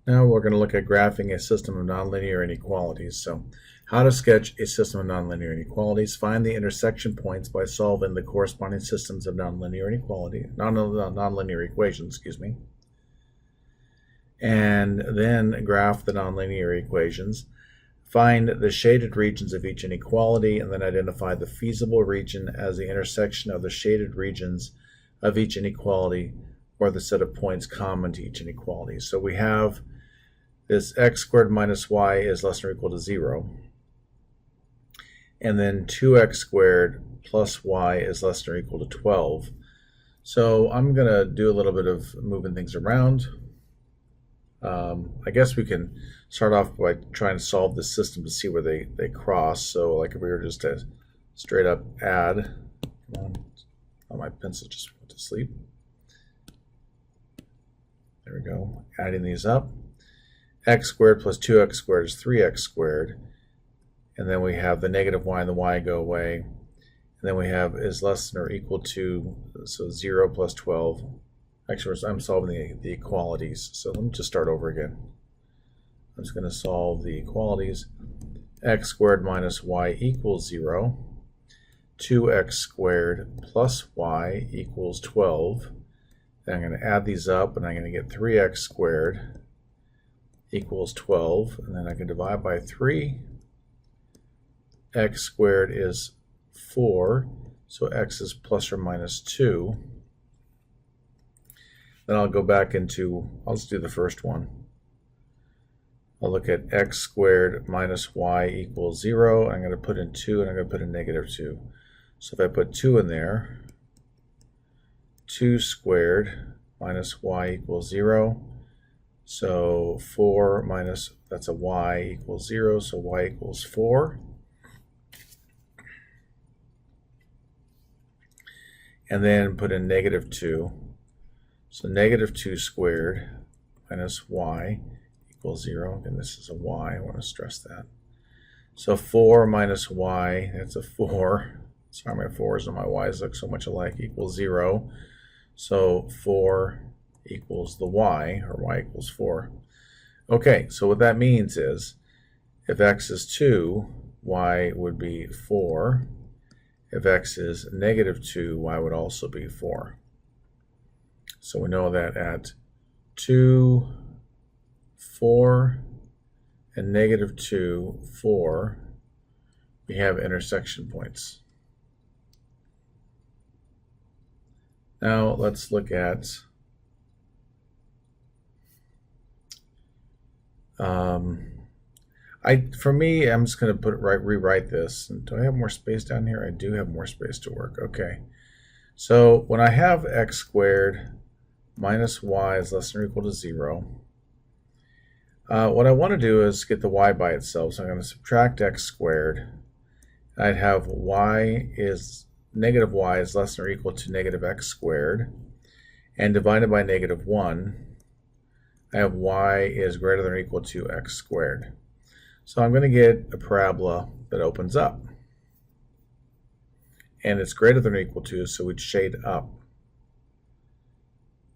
Now we're going to look at graphing a system of nonlinear inequalities. So, how to sketch a system of nonlinear inequalities. Find the intersection points by solving the corresponding systems of nonlinear inequality, nonlinear equations, and then graph the nonlinear equations. Find the shaded regions of each inequality, and then identify the feasible region as the intersection of the shaded regions of each inequality, or the set of points common to each inequality. So we have this x squared minus y is less than or equal to 0. And then 2x squared plus y is less than or equal to 12. So I'm going to do a little bit of moving things around. I guess we can start off by trying to solve this system to see where they cross. So like if we were just to straight up add, come on, oh, my pencil just went to sleep. There we go, adding these up. X squared plus 2x squared is 3x squared. And then we have the negative y and the y go away. And then we have is less than or equal to, so 0 plus 12. Actually, I'm solving the equalities. So let me just start over again. I'm just going to solve the equalities. X squared minus y equals 0. 2x squared plus y equals 12. Then I'm going to add these up, and I'm going to get 3x squared equals 12, and then I can divide by 3. X squared is 4, so x is plus or minus 2. Then I'll go back into, I'll just do the first one. I'll look at x squared minus y equals 0. I'm going to put in 2, and I'm going to put in negative 2. So if I put 2 in there, 2 squared minus y equals 0. So 4 minus, that's a y equals 0, so y equals 4. And then put in negative 2. So negative 2 squared minus y equals 0. And this is a y, I want to stress that. So 4 minus y, that's a 4. Sorry, my 4's and my y's look so much alike, equals 0. So 4 equals the y, or y equals 4. Okay, so what that means is if x is 2, y would be 4. If x is negative 2, y would also be 4. So we know that at 2, 4, and negative 2, 4, we have intersection points. Now let's look at for me, I'm just going to rewrite this. Do I have more space down here? I do have more space to work. Okay. So when I have x squared minus y is less than or equal to 0, what I want to do is get the y by itself. So I'm going to subtract x squared. I'd have negative y is less than or equal to negative x squared. And divided by negative 1, I have y is greater than or equal to x squared. So I'm going to get a parabola that opens up. And it's greater than or equal to, so we'd shade up.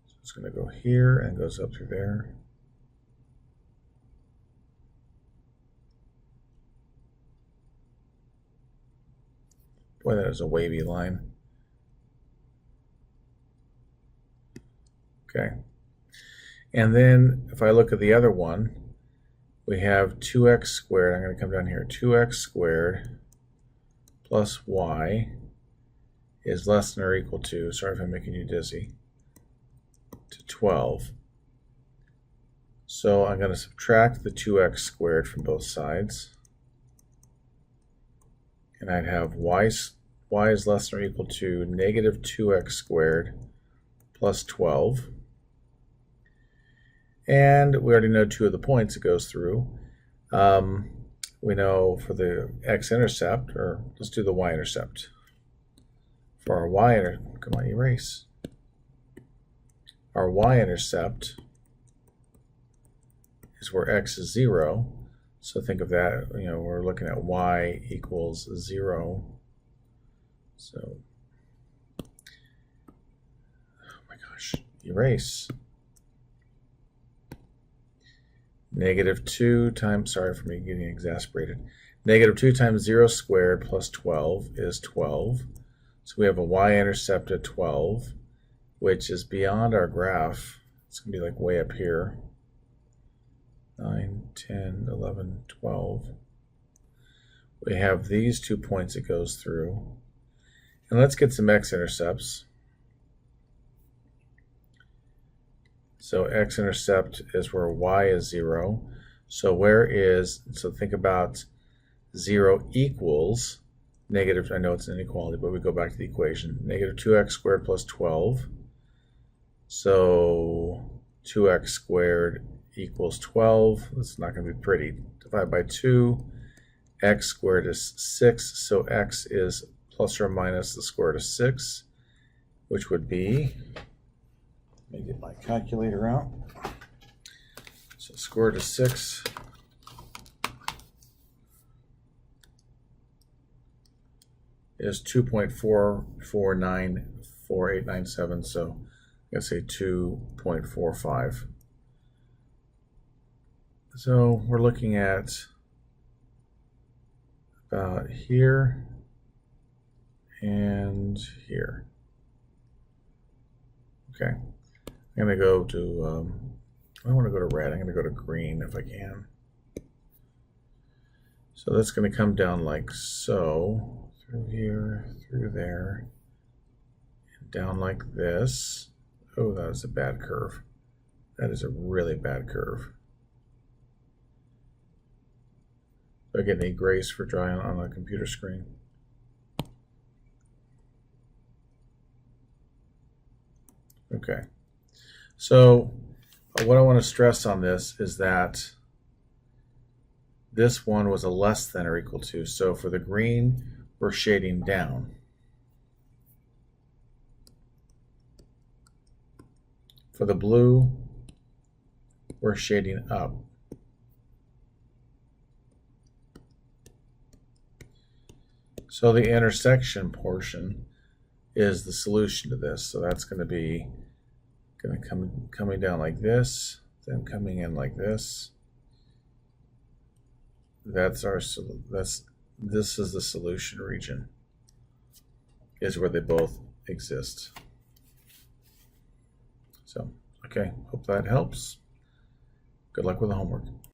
So it's going to go here and goes up through there. Boy, that is a wavy line. Okay. And then if I look at the other one, we have 2x squared. I'm going to come down here. 2x squared plus y is less than or equal to, sorry if I'm making you dizzy, to 12. So I'm going to subtract the 2x squared from both sides. And I'd have y is less than or equal to negative 2x squared plus 12. And we already know 2 of the points it goes through. We know for the x-intercept, or let's do the y-intercept. For our y-intercept, come on, erase. Our y-intercept is where x is 0. So think of that, we're looking at y equals 0. So, oh my gosh, erase. Negative 2 times, sorry for me getting exasperated. Negative 2 times 0 squared plus 12 is 12. So we have a y-intercept at 12, which is beyond our graph. It's going to be like way up here. 9, 10, 11, 12. We have these 2 points it goes through. And let's get some x-intercepts. So x-intercept is where y is 0. So so think about 0 equals negative, I know it's an inequality, but we go back to the equation. Negative 2x squared plus 12. So 2x squared equals 12. That's not going to be pretty. Divide by 2. X squared is 6. So x is plus or minus the square root of 6, which would be, let me get my calculator out. So square root of 6 is 2.4494,897, so I gotta say 2.45. So we're looking at about here and here. Okay, I'm gonna go to, I don't want to go to red, I'm gonna go to green if I can. So that's gonna come down like so. Through here, through there, and down like this. Oh, that is a bad curve. That is a really bad curve. Do I get any grace for drawing on a computer screen? Okay. So what I want to stress on this is that this one was a less than or equal to. So for the green, we're shading down. For the blue, we're shading up. So the intersection portion is the solution to this. So that's going to be coming down like this, then coming in like this. This is the solution region, is where they both exist. So, okay, hope that helps. Good luck with the homework.